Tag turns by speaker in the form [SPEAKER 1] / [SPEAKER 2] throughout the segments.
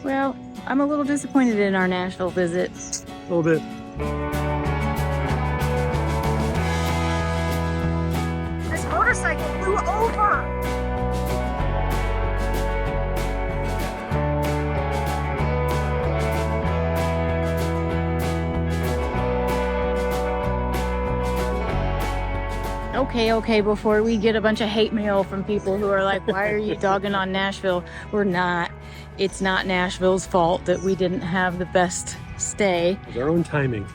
[SPEAKER 1] Well, I'm a little disappointed in our Nashville visit.
[SPEAKER 2] A little bit.
[SPEAKER 1] This motorcycle flew over! Okay, before we get a bunch of hate mail from people who are like, why are you dogging on Nashville? We're not. It's not Nashville's fault that we didn't have the best stay.
[SPEAKER 2] It's our own timing.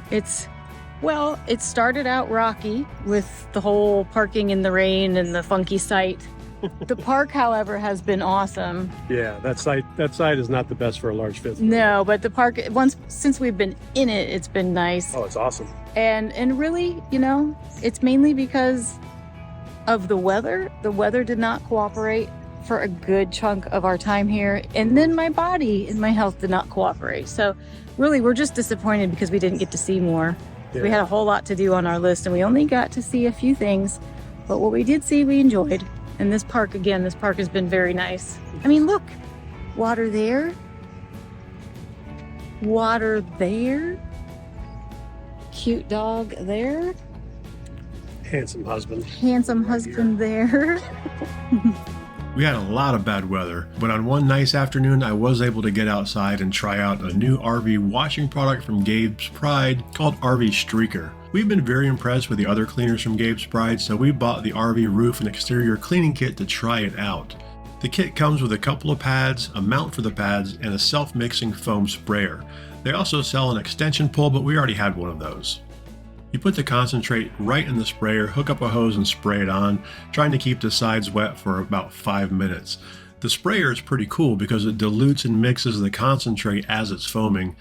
[SPEAKER 1] Well, it started out rocky with the whole parking in the rain and the funky site. The park, however, has been awesome.
[SPEAKER 2] Yeah, that site is not the best for a large fifth wheel.
[SPEAKER 1] No, but the park, since we've been in it, it's been nice.
[SPEAKER 2] Oh, it's awesome.
[SPEAKER 1] And really, you know, it's mainly because of the weather. The weather did not cooperate for a good chunk of our time here. And then my body and my health did not cooperate. So really, we're just disappointed because we didn't get to see more. Yeah. We had a whole lot to do on our list and we only got to see a few things. But what we did see, we enjoyed. And this park has been very nice. I mean, look, water there. Water there. Cute dog there.
[SPEAKER 2] Handsome husband.
[SPEAKER 1] Handsome husband there.
[SPEAKER 3] We had a lot of bad weather, but on one nice afternoon I was able to get outside and try out a new RV washing product from Gabes Pride called RV Streaker. We've been very impressed with the other cleaners from Gabes Pride, so we bought the RV roof and exterior cleaning kit to try it out. The kit comes with a couple of pads, a mount for the pads, and a self-mixing foam sprayer. They also sell an extension pole, but we already had one of those. You put the concentrate right in the sprayer, hook up a hose and spray it on, trying to keep the sides wet for about 5 minutes. The sprayer is pretty cool because it dilutes and mixes the concentrate as it's foaming.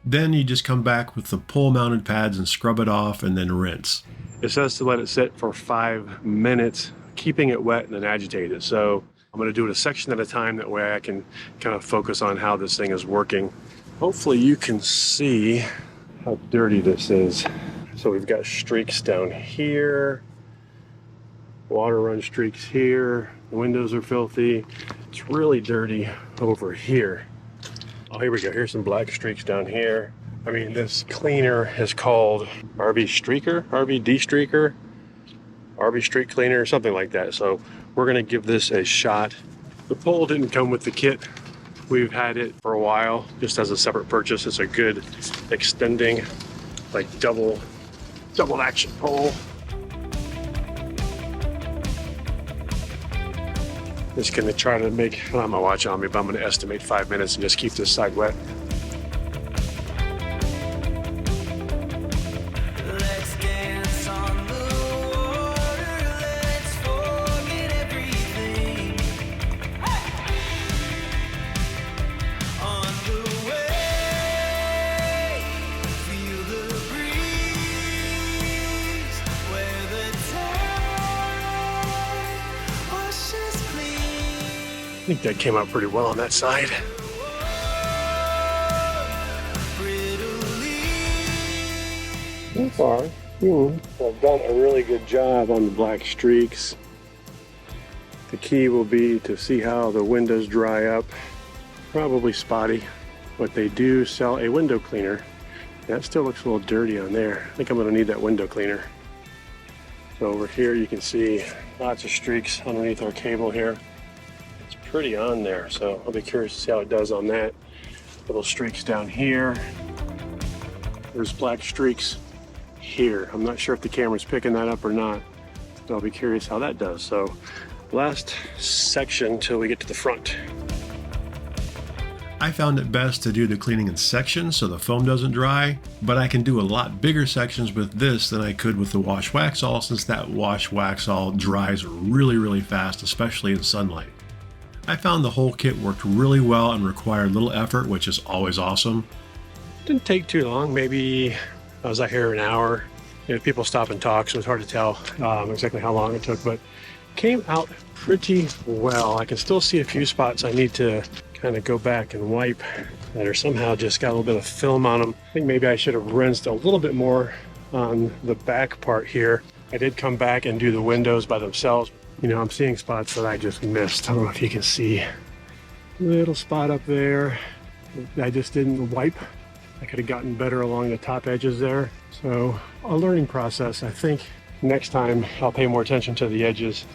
[SPEAKER 3] Then you just come back with the pole mounted pads and scrub it off and then rinse.
[SPEAKER 2] It says to let it sit for 5 minutes, keeping it wet and then agitate it. So I'm going to do it a section at a time, that way I can kind of focus on how this thing is working. Hopefully you can see how dirty this is. So we've got streaks down here, water run streaks here, the windows are filthy. It's really dirty over here. Oh, here we go, here's some black streaks down here. I mean, this cleaner is called RV Streaker, RV De-Streaker, RV Streak Cleaner, something like that. So we're gonna give this a shot. The pole didn't come with the kit. We've had it for a while, just as a separate purchase. It's a good extending, like double action pole. Just gonna try to make, I don't have my watch on me, but I'm gonna estimate 5 minutes and just keep this side wet. I think that came out pretty well on that side. So far, I've done a really good job on the black streaks. The key will be to see how the windows dry up. Probably spotty, but they do sell a window cleaner. That still looks a little dirty on there. I think I'm gonna need that window cleaner. So over here you can see lots of streaks underneath our cable here. Pretty on there, so I'll be curious to see how it does on that. Little streaks down here. There's black streaks here. I'm not sure if the camera's picking that up or not, but I'll be curious how that does. So last section till we get to the front.
[SPEAKER 3] I found it best to do the cleaning in sections so the foam doesn't dry, but I can do a lot bigger sections with this than I could with the wash Waxall, since that wash Waxall dries really fast, especially in sunlight. I found the whole kit worked really well and required little effort, which is always awesome.
[SPEAKER 2] Didn't take too long. Maybe I was out here an hour. You know, people stop and talk, so it's hard to tell exactly how long it took, but came out pretty well. I can still see a few spots I need to kind of go back and wipe that are somehow just got a little bit of film on them. I think maybe I should have rinsed a little bit more on the back part here. I did come back and do the windows by themselves. You know, I'm seeing spots that I just missed. I don't know if you can see. Little spot up there. I just didn't wipe. I could have gotten better along the top edges there. So a learning process. I think next time I'll pay more attention to the edges.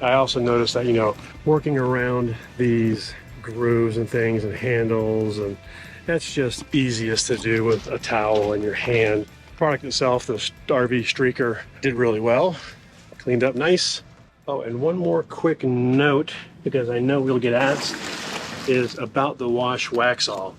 [SPEAKER 2] I also noticed that, you know, working around these grooves and things and handles, and that's just easiest to do with a towel in your hand. The product itself, the RV Streaker, did really well. Cleaned up nice. Oh, and one more quick note, because I know we'll get asked, is about the wash Waxall.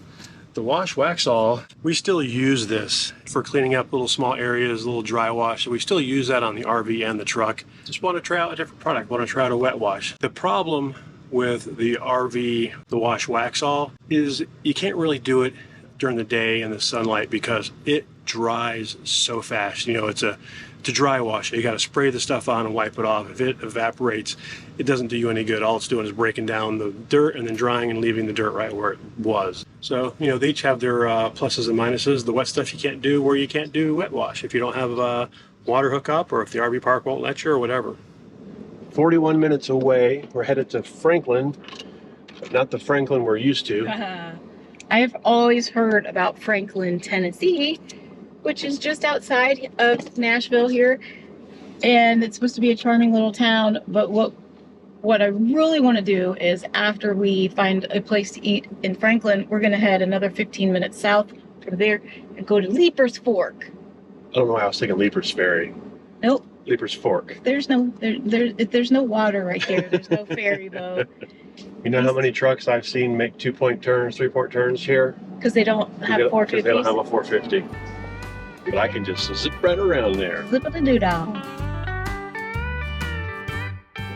[SPEAKER 2] The wash Waxall, we still use this for cleaning up little small areas, little dry wash. So we still use that on the RV and the truck. Just want to try out a different product, want to try out a wet wash. The problem with the RV, the wash Waxall, is you can't really do it during the day in the sunlight because it dries so fast. You know, it's a dry wash. You got to spray the stuff on and wipe it off. If it evaporates, it doesn't do you any good. All it's doing is breaking down the dirt and then drying and leaving the dirt right where it was. So, you know, they each have their pluses and minuses. The wet stuff you can't do where you can't do wet wash if you don't have a water hookup or if the RV park won't let you or whatever. 41 minutes away. We're headed to Franklin, but not the Franklin we're used to.
[SPEAKER 1] I've always heard about Franklin, Tennessee, which is just outside of Nashville here. And it's supposed to be a charming little town. But what I really want to do is after we find a place to eat in Franklin, we're going to head another 15 minutes south from there and go to Leipers Fork.
[SPEAKER 2] I don't know why I was thinking Leipers Ferry.
[SPEAKER 1] Nope.
[SPEAKER 2] Leipers Fork.
[SPEAKER 1] There's no water right there. There's no ferry boat.
[SPEAKER 2] You know how many trucks I've seen make 2-point turns, 3-point turns here?
[SPEAKER 1] Because they don't have 450s.
[SPEAKER 2] Because they don't have a 450. But I can just zip right around there.
[SPEAKER 1] Zip-a-da-doo-dah.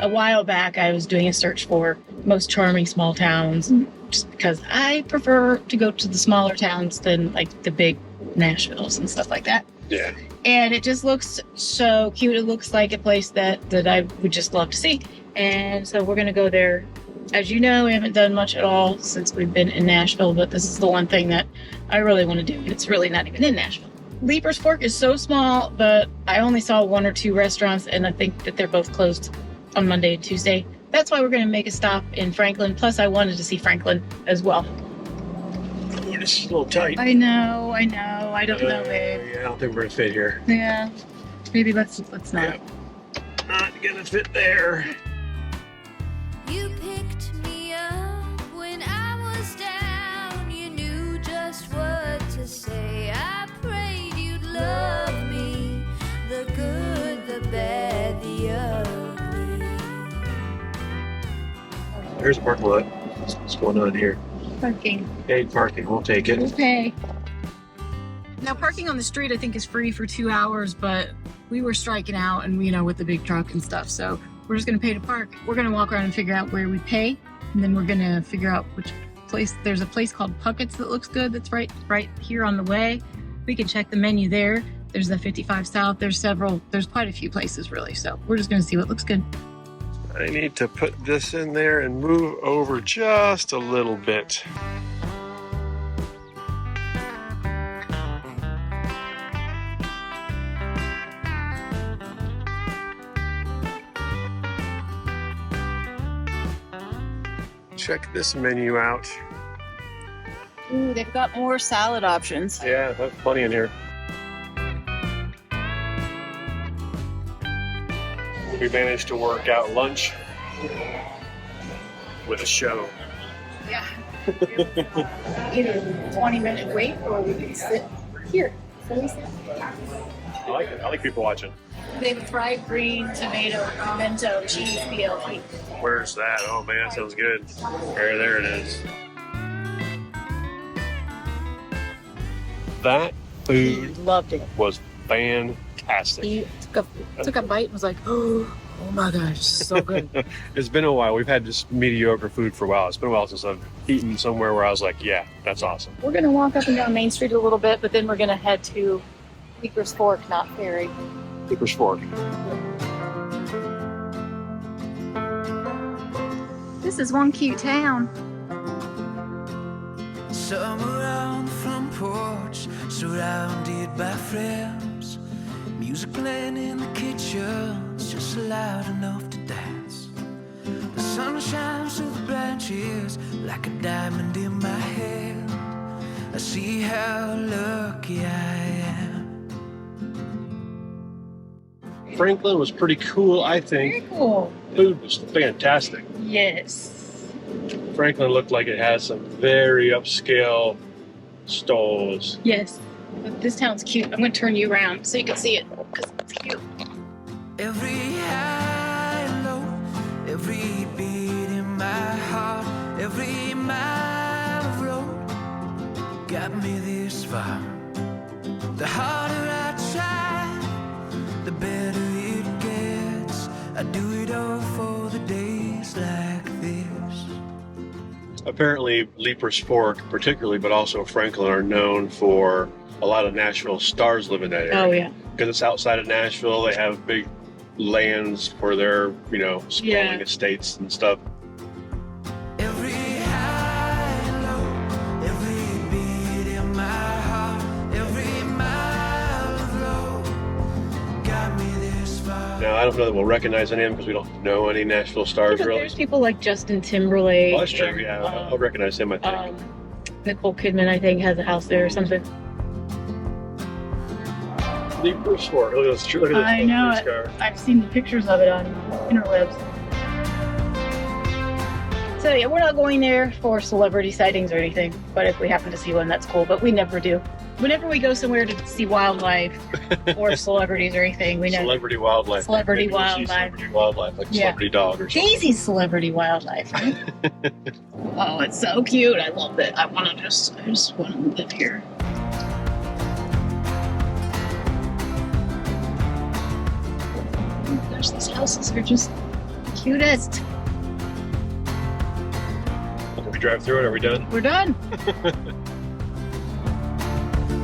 [SPEAKER 1] A while back, I was doing a search for most charming small towns, just because I prefer to go to the smaller towns than like the big Nashvilles and stuff like that.
[SPEAKER 2] Yeah.
[SPEAKER 1] And it just looks so cute. It looks like a place that I would just love to see. And so we're going to go there. As you know, we haven't done much at all since we've been in Nashville, but this is the one thing that I really want to do. And it's really not even in Nashville. Leipers Fork is so small, but I only saw 1 or 2 restaurants, and I think that they're both closed on Monday and Tuesday. That's why we're going to make a stop in Franklin. Plus, I wanted to see Franklin as well.
[SPEAKER 2] Oh, this is a little tight.
[SPEAKER 1] I know. I don't know, babe.
[SPEAKER 2] Yeah, I don't think we're going to fit here.
[SPEAKER 1] Yeah. Maybe let's not.
[SPEAKER 2] Yeah. Not going to fit there.
[SPEAKER 4] You picked me up when I was down. You knew just what to say. I prayed you'd love me. The good, the bad, the ugly.
[SPEAKER 2] Here's a parking lot. What's going on here?
[SPEAKER 1] Parking.
[SPEAKER 2] Paid parking. We'll take it.
[SPEAKER 1] Okay. Now, parking on the street, I think, is free for 2 hours, but we were striking out and, you know, with the big truck and stuff. So we're just going to pay to park. We're going to walk around and figure out where we pay. And then we're going to figure out which place. There's a place called Puckett's that looks good. That's right here on the way. We can check the menu there. There's the 55 South. There's quite a few places really. So we're just going to see what looks good.
[SPEAKER 2] I need to put this in there and move over just a little bit. Check this menu out.
[SPEAKER 1] Ooh, they've got more salad options.
[SPEAKER 2] Yeah, that's plenty in here. We managed to work out lunch with a show.
[SPEAKER 1] Yeah. Either 20-minute wait or we can sit here. So we sit.
[SPEAKER 2] I like it. I like people watching.
[SPEAKER 1] They have fried green tomato pimento cheese BLT.
[SPEAKER 2] Where's that? Oh man, that sounds good. There it is. That food
[SPEAKER 1] Loved it.
[SPEAKER 2] was fantastic.
[SPEAKER 1] He took a bite and was like, oh my gosh, so good.
[SPEAKER 2] It's been a while. We've had just mediocre food for a while. It's been a while since I've eaten somewhere where I was like, yeah, that's awesome.
[SPEAKER 1] We're going to walk up and down Main Street a little bit, but then we're going to head to Leipers Fork, not Ferry.
[SPEAKER 2] Leipers Fork.
[SPEAKER 1] This is one cute town.
[SPEAKER 5] Somewhere on the front porch, surrounded by friends. Music playing in the kitchen, it's just loud enough to dance. The sun shines through the branches like a diamond in my hand. how lucky I am.
[SPEAKER 2] Franklin was pretty cool, I think.
[SPEAKER 1] Very cool.
[SPEAKER 2] Food was fantastic.
[SPEAKER 1] Yes.
[SPEAKER 2] Franklin looked like it had some very upscale stalls.
[SPEAKER 1] Yes. But this town's cute. I'm going to turn you around so you can see it because it's cute.
[SPEAKER 5] Every high and low, every beat in my heart, every mile of road got me this far. The harder I try, the better it gets. I do it all for the days like this.
[SPEAKER 2] Apparently, Leipers Fork, particularly, but also Franklin, are known for a lot of Nashville stars live in that area.
[SPEAKER 1] Oh, yeah.
[SPEAKER 2] Because it's outside of Nashville, they have big lands for their, sprawling estates and stuff.
[SPEAKER 5] Every high and low, every beat in my heart, every mile of road got me this far.
[SPEAKER 2] Now, I don't know that we'll recognize any of them because we don't know any Nashville stars,
[SPEAKER 1] But
[SPEAKER 2] really.
[SPEAKER 1] there's people like Justin Timberlake.
[SPEAKER 2] Well, that's true, yeah. I'll recognize him, I think.
[SPEAKER 1] Nicole Kidman, I think, has a house there or something.
[SPEAKER 2] Leipers Fork. Look at this. Look at this.
[SPEAKER 1] I know
[SPEAKER 2] police
[SPEAKER 1] it.
[SPEAKER 2] car.
[SPEAKER 1] I've seen the pictures of it on interwebs. So yeah, we're not going there for celebrity sightings or anything, but if we happen to see one, that's cool, but we never do. Whenever we go somewhere to see wildlife or celebrities or anything, we never.
[SPEAKER 2] Celebrity wildlife.
[SPEAKER 1] Celebrity
[SPEAKER 2] Maybe we'll see
[SPEAKER 1] wildlife.
[SPEAKER 2] Celebrity wildlife, like a
[SPEAKER 1] Yeah.
[SPEAKER 2] celebrity dog or something.
[SPEAKER 1] Daisy's celebrity wildlife, right? Oh, it's so cute. I love it. I just want to live here. Oh gosh, these houses are just cutest.
[SPEAKER 2] Can we drive through it? Are we done?
[SPEAKER 1] We're done.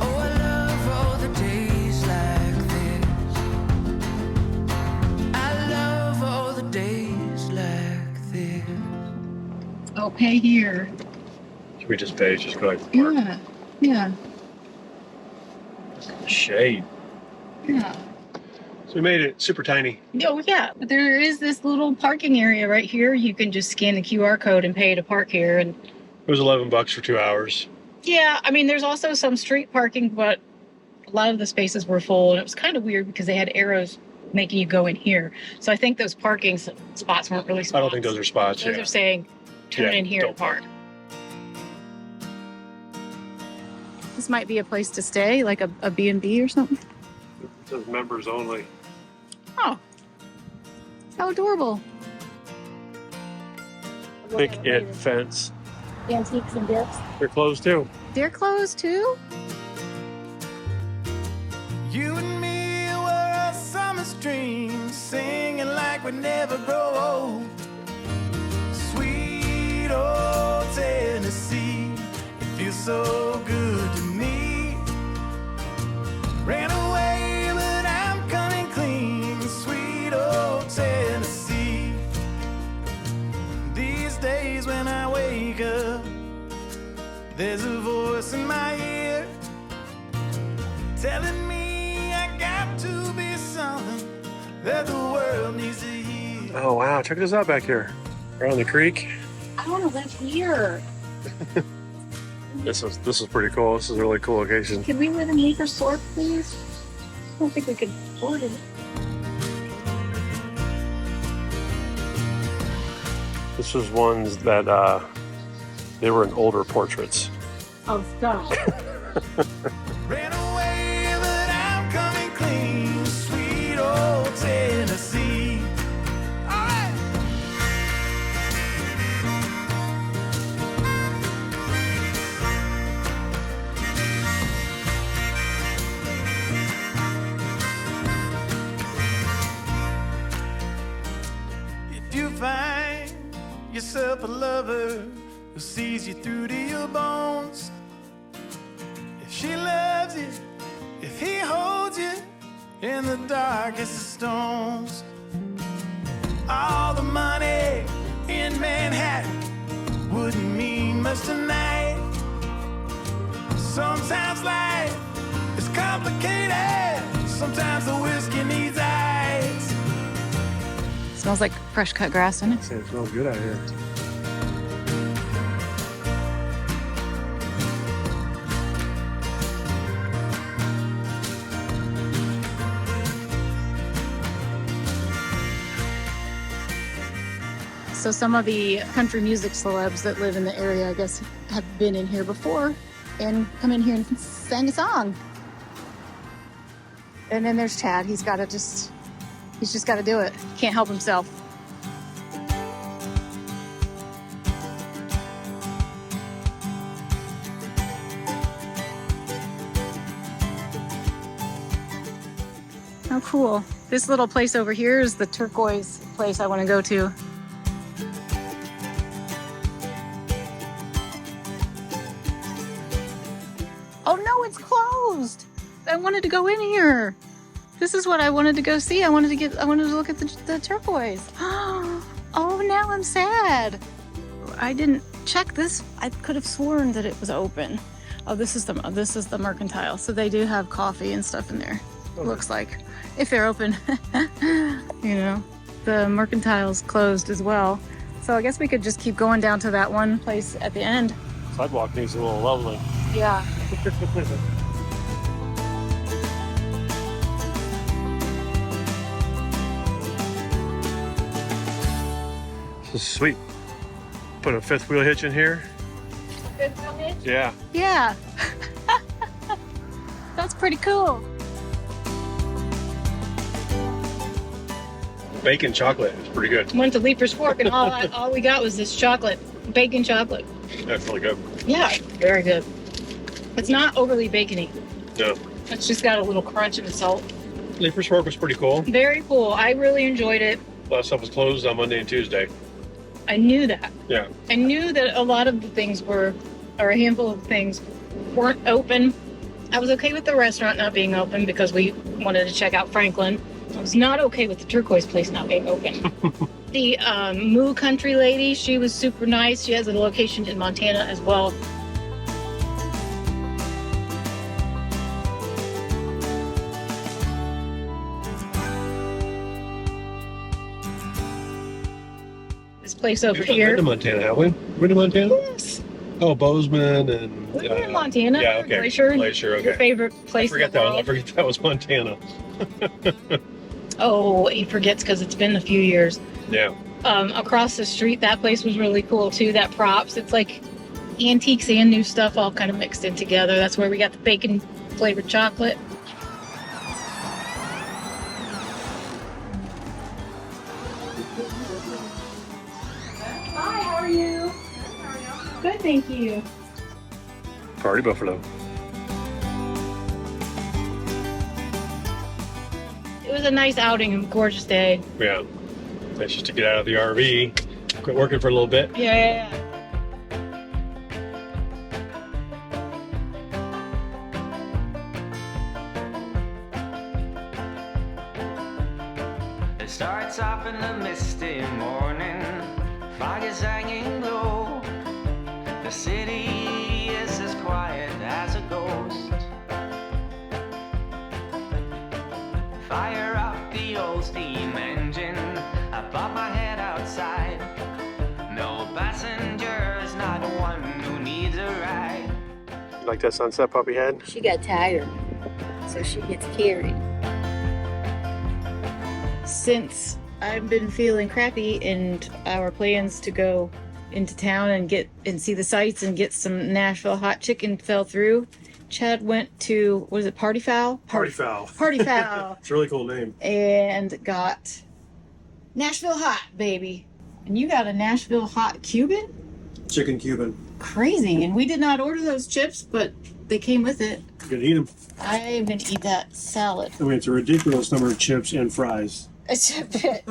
[SPEAKER 5] Oh, I love all the days like this. I love all the days like this.
[SPEAKER 1] Okay, here.
[SPEAKER 2] Should we just pay? Just go like the park?
[SPEAKER 1] Yeah.
[SPEAKER 2] Shade.
[SPEAKER 1] Yeah.
[SPEAKER 2] So we made it super tiny.
[SPEAKER 1] Oh, yeah. But there is this little parking area right here. You can just scan the QR code and pay to park here. And
[SPEAKER 2] It was $11 for 2 hours.
[SPEAKER 1] yeah, I mean, there's also some street parking, but a lot of the spaces were full. And it was kind of weird because they had arrows making you go in here. So I think those parking spots weren't really spots.
[SPEAKER 2] I don't think those are spots.
[SPEAKER 1] Those
[SPEAKER 2] Yeah.
[SPEAKER 1] are saying, turn
[SPEAKER 2] Yeah,
[SPEAKER 1] in here and
[SPEAKER 2] don't
[SPEAKER 1] park. This might be a place to stay, like a B&B or something.
[SPEAKER 2] It says members only.
[SPEAKER 1] Oh, how adorable.
[SPEAKER 2] Pick it fence.
[SPEAKER 1] Antiques and gifts.
[SPEAKER 2] They're closed too.
[SPEAKER 1] They're closed too?
[SPEAKER 5] You and me were a summer's dream, singing like we never grow old. Sweet old Tennessee, it feels so good to me. Ran away, but I'm coming clean. Sweet old Tennessee. These days when I wake up, there's a voice in my ear telling me I got to be something that the world needs to hear.
[SPEAKER 2] Oh wow! Check this out back here. Around the creek.
[SPEAKER 1] I want to live here.
[SPEAKER 2] This is pretty cool. This is a really cool location.
[SPEAKER 1] Can we live in Leipers Fork, please? I don't think we could afford it.
[SPEAKER 2] This was ones that they were in older portraits.
[SPEAKER 1] Oh, stop.
[SPEAKER 5] Ran away, but I'm coming clean. Sweet old Tennessee. All right. If you find yourself a lover who sees you through to your bones, if she loves you, if he holds you in the darkest of storms, all the money in Manhattan wouldn't mean much tonight. Sometimes life is complicated. Sometimes the whiskey needs ice.
[SPEAKER 1] Smells like fresh cut grass, doesn't it?
[SPEAKER 2] It smells good out here.
[SPEAKER 1] So some of the country music celebs that live in the area, I guess, have been in here before and come in here and sang a song. And then there's Chad. He's just got to do it. Can't help himself. How cool. This little place over here is the turquoise place I want to go to. Oh no, it's closed. I wanted to go in here. This is what I wanted to go see. I wanted to look at the turquoise. Oh, now I'm sad. I didn't check this. I could have sworn that it was open. Oh, this is the Mercantile. So they do have coffee and stuff in there. Okay. Looks like, if they're open. You know, the Mercantile's closed as well. So I guess we could just keep going down to that one place at the end.
[SPEAKER 2] Sidewalk needs a little leveling.
[SPEAKER 1] Yeah.
[SPEAKER 2] This is sweet. Put a fifth wheel hitch in here.
[SPEAKER 1] Fifth wheel hitch?
[SPEAKER 2] Yeah.
[SPEAKER 1] Yeah. That's pretty cool.
[SPEAKER 2] Bacon chocolate is pretty good.
[SPEAKER 1] Went to Leipers Fork and all we got was this chocolate, bacon chocolate.
[SPEAKER 2] That's really good.
[SPEAKER 1] Yeah, very good. It's not overly bacony.
[SPEAKER 2] No.
[SPEAKER 1] It's just got a little crunch in the salt.
[SPEAKER 2] Leipers Fork was pretty cool.
[SPEAKER 1] Very cool. I really enjoyed it.
[SPEAKER 2] A lot of stuff was closed on Monday and Tuesday.
[SPEAKER 1] I knew that.
[SPEAKER 2] Yeah.
[SPEAKER 1] I knew that a lot of the things or a handful of things weren't open. I was okay with the restaurant not being open because we wanted to check out Franklin. I was not okay with the turquoise place not being open. The Moo Country lady, she was super nice. She has a location in Montana as well. This place over here.
[SPEAKER 2] We've been to Montana, have we? Been to Montana?
[SPEAKER 1] Yes.
[SPEAKER 2] Oh, Bozeman and...
[SPEAKER 1] We were in Montana.
[SPEAKER 2] Yeah, okay.
[SPEAKER 1] Glacier,
[SPEAKER 2] okay.
[SPEAKER 1] Your favorite place
[SPEAKER 2] I forget that was Montana.
[SPEAKER 1] Oh, he forgets because it's been a few years.
[SPEAKER 2] Yeah.
[SPEAKER 1] Across the street, that place was really cool too. That Props, it's like antiques and new stuff all kind of mixed in together. That's where we got the bacon flavored chocolate. Hi, how are you? Good, thank you.
[SPEAKER 2] Party Buffalo.
[SPEAKER 1] It was a nice outing, a gorgeous day.
[SPEAKER 2] Yeah. Nice just to get out of the RV, quit working for a little bit.
[SPEAKER 1] Yeah.
[SPEAKER 6] It starts off in the misty morning, fog is hanging low. The city is as quiet as a ghost. Fire up the old steam engine, I pop my head outside. No passengers, not one who needs a ride.
[SPEAKER 2] You like that sunset Puppy had?
[SPEAKER 7] She got tired, so she gets carried.
[SPEAKER 1] Since I've been feeling crappy and our plans to go into town and see the sights and get some Nashville Hot Chicken fell through, Chad went to, what is it, Party Fowl?
[SPEAKER 2] Party Fowl.
[SPEAKER 1] Party Fowl.
[SPEAKER 2] It's a really cool name.
[SPEAKER 1] And got Nashville Hot, baby. And you got a Nashville Hot Cuban?
[SPEAKER 2] Chicken Cuban.
[SPEAKER 1] Crazy. And we did not order those chips, but they came with it.
[SPEAKER 2] You can eat them.
[SPEAKER 1] I'm going to eat that salad.
[SPEAKER 2] I mean, it's a ridiculous number of chips and fries.
[SPEAKER 1] It's a bit.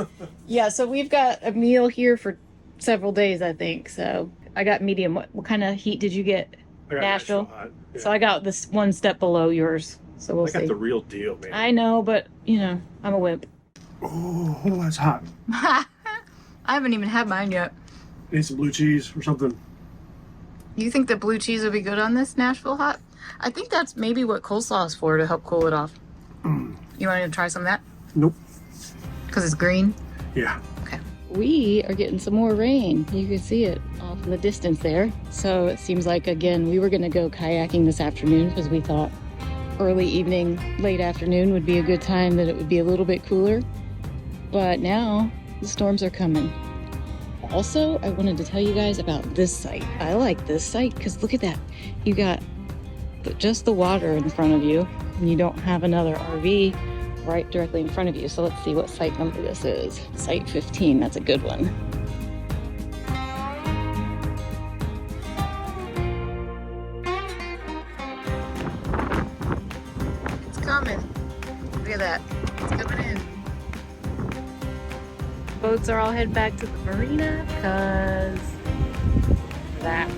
[SPEAKER 1] Yeah, so we've got a meal here for several days, I think. So I got medium. What kind of heat did you get?
[SPEAKER 2] I got
[SPEAKER 1] Nashville
[SPEAKER 2] hot. Yeah.
[SPEAKER 1] So I got this one step below yours. So we'll
[SPEAKER 2] I got
[SPEAKER 1] see.
[SPEAKER 2] the real deal, man.
[SPEAKER 1] I know, but I'm a wimp.
[SPEAKER 2] Oh, that's hot.
[SPEAKER 1] I haven't even had mine yet.
[SPEAKER 2] Need some blue cheese or something.
[SPEAKER 1] You think the blue cheese would be good on this Nashville Hot? I think that's maybe what coleslaw is for, to help cool it off. You want to try some of that?
[SPEAKER 2] Nope.
[SPEAKER 1] Because it's green?
[SPEAKER 2] Yeah.
[SPEAKER 1] Okay. We are getting some more rain. You can see it off in the distance there. So it seems like, again, we were going to go kayaking this afternoon because we thought early evening, late afternoon would be a good time, that it would be a little bit cooler. But now the storms are coming. Also, I wanted to tell you guys about this site. I like this site because look at that. You got just the water in front of you, and you don't have another RV right directly in front of you. So let's see what site number this is. Site 15, that's a good one. It's coming. Look at that. It's coming in. Boats are all heading back to the marina because that.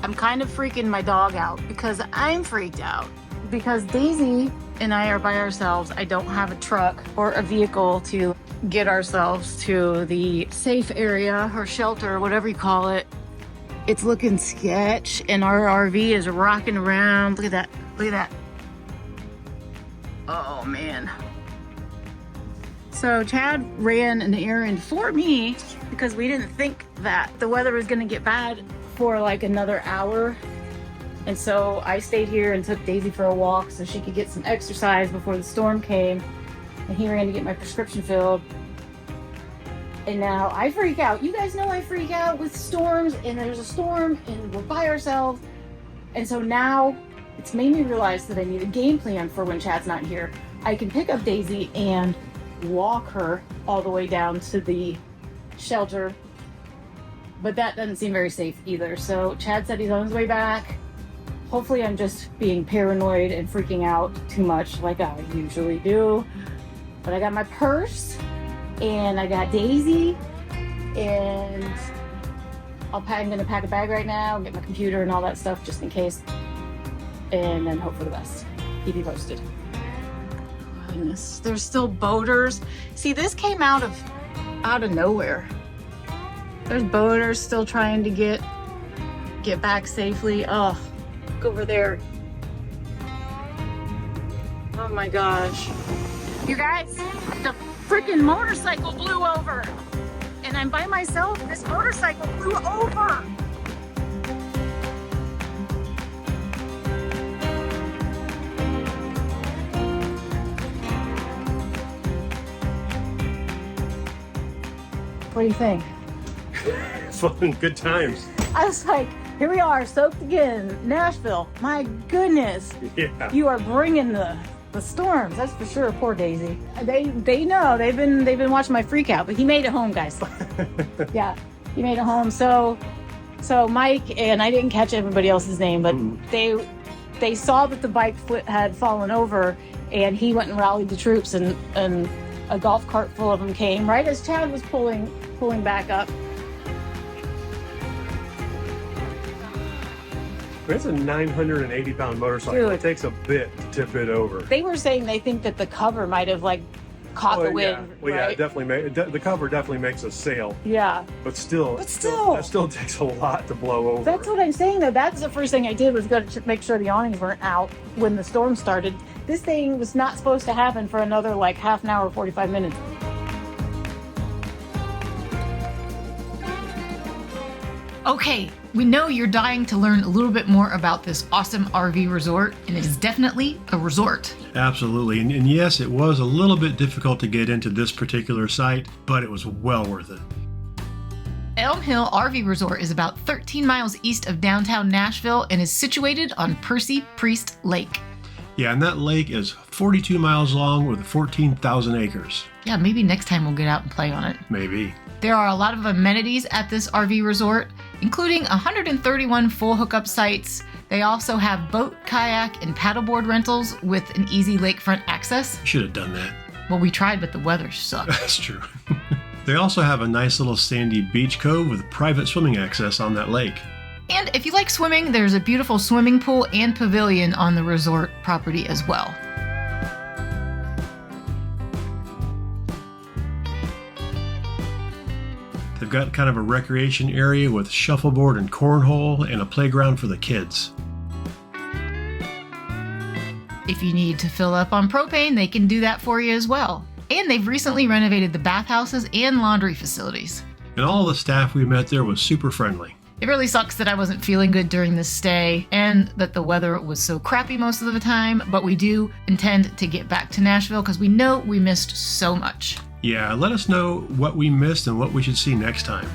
[SPEAKER 1] I'm kind of freaking my dog out because I'm freaked out because Daisy and I are by ourselves. I don't have a truck or a vehicle to get ourselves to the safe area or shelter, whatever you call it. It's looking sketch and our RV is rocking around. Look at that. Look at that. Oh man. So Chad ran an errand for me because we didn't think that the weather was gonna get bad for like another hour. And so I stayed here and took Daisy for a walk so she could get some exercise before the storm came. And he ran to get my prescription filled. And now I freak out. You guys know I freak out with storms, and there's a storm and we're by ourselves. And so now it's made me realize that I need a game plan for when Chad's not here. I can pick up Daisy and walk her all the way down to the shelter, but that doesn't seem very safe either. So Chad said he's on his way back. Hopefully I'm just being paranoid and freaking out too much like I usually do. But I got my purse and I got Daisy, and I'm gonna pack a bag right now, get my computer and all that stuff just in case, and then hope for the best. Keep you posted. Goodness, there's still boaters. See, this came out of nowhere. There's boaters still trying to get back safely. Oh, look over there. Oh my gosh. You guys, the freaking motorcycle blew over. And I'm by myself. This motorcycle blew over. What do you think?
[SPEAKER 2] Fun, good times.
[SPEAKER 1] I was like, here we are, soaked again, Nashville. My goodness.
[SPEAKER 2] Yeah.
[SPEAKER 1] You are bringing the storms, that's for sure. Poor Daisy. They know, they've been watching my freak out, but he made it home, guys. Yeah, he made it home. So Mike, and I didn't catch everybody else's name, but they saw that the bike had fallen over, and he went and rallied the troops, and a golf cart full of them came right as Chad was pulling back up.
[SPEAKER 2] It's a 980-pound motorcycle.
[SPEAKER 1] Dude.
[SPEAKER 2] It takes a bit to tip it over.
[SPEAKER 1] They were saying they think that the cover might have like caught the wind.
[SPEAKER 2] Yeah. Well,
[SPEAKER 1] right?
[SPEAKER 2] yeah, it definitely the cover definitely makes a sail.
[SPEAKER 1] Yeah.
[SPEAKER 2] But still, that still takes a lot to blow over.
[SPEAKER 1] That's what I'm saying, though. That's the first thing I did was go to make sure the awnings weren't out when the storm started. This thing was not supposed to happen for another like half an hour, 45 minutes.
[SPEAKER 8] Okay, we know you're dying to learn a little bit more about this awesome RV resort, and it is definitely a resort.
[SPEAKER 3] Absolutely. And yes, it was a little bit difficult to get into this particular site, but it was well worth it.
[SPEAKER 8] Elm Hill RV Resort is about 13 miles east of downtown Nashville and is situated on Percy Priest Lake.
[SPEAKER 3] Yeah, and that lake is 42 miles long with 14,000 acres.
[SPEAKER 8] Yeah, maybe next time we'll get out and play on it.
[SPEAKER 3] Maybe.
[SPEAKER 8] There are a lot of amenities at this RV resort, including 131 full hookup sites. They also have boat, kayak, and paddleboard rentals with an easy lakefront access.
[SPEAKER 3] Should have done that.
[SPEAKER 8] Well, we tried, but the weather sucked.
[SPEAKER 3] That's true. They also have a nice little sandy beach cove with private swimming access on that lake.
[SPEAKER 8] And if you like swimming, there's a beautiful swimming pool and pavilion on the resort property as well.
[SPEAKER 3] They've got kind of a recreation area with shuffleboard and cornhole and a playground for the kids.
[SPEAKER 8] If you need to fill up on propane, they can do that for you as well. And they've recently renovated the bathhouses and laundry facilities.
[SPEAKER 3] And all the staff we met there was super friendly.
[SPEAKER 8] It really sucks that I wasn't feeling good during this stay and that the weather was so crappy most of the time, but we do intend to get back to Nashville because we know we missed so much.
[SPEAKER 3] Yeah, let us know what we missed and what we should see next time.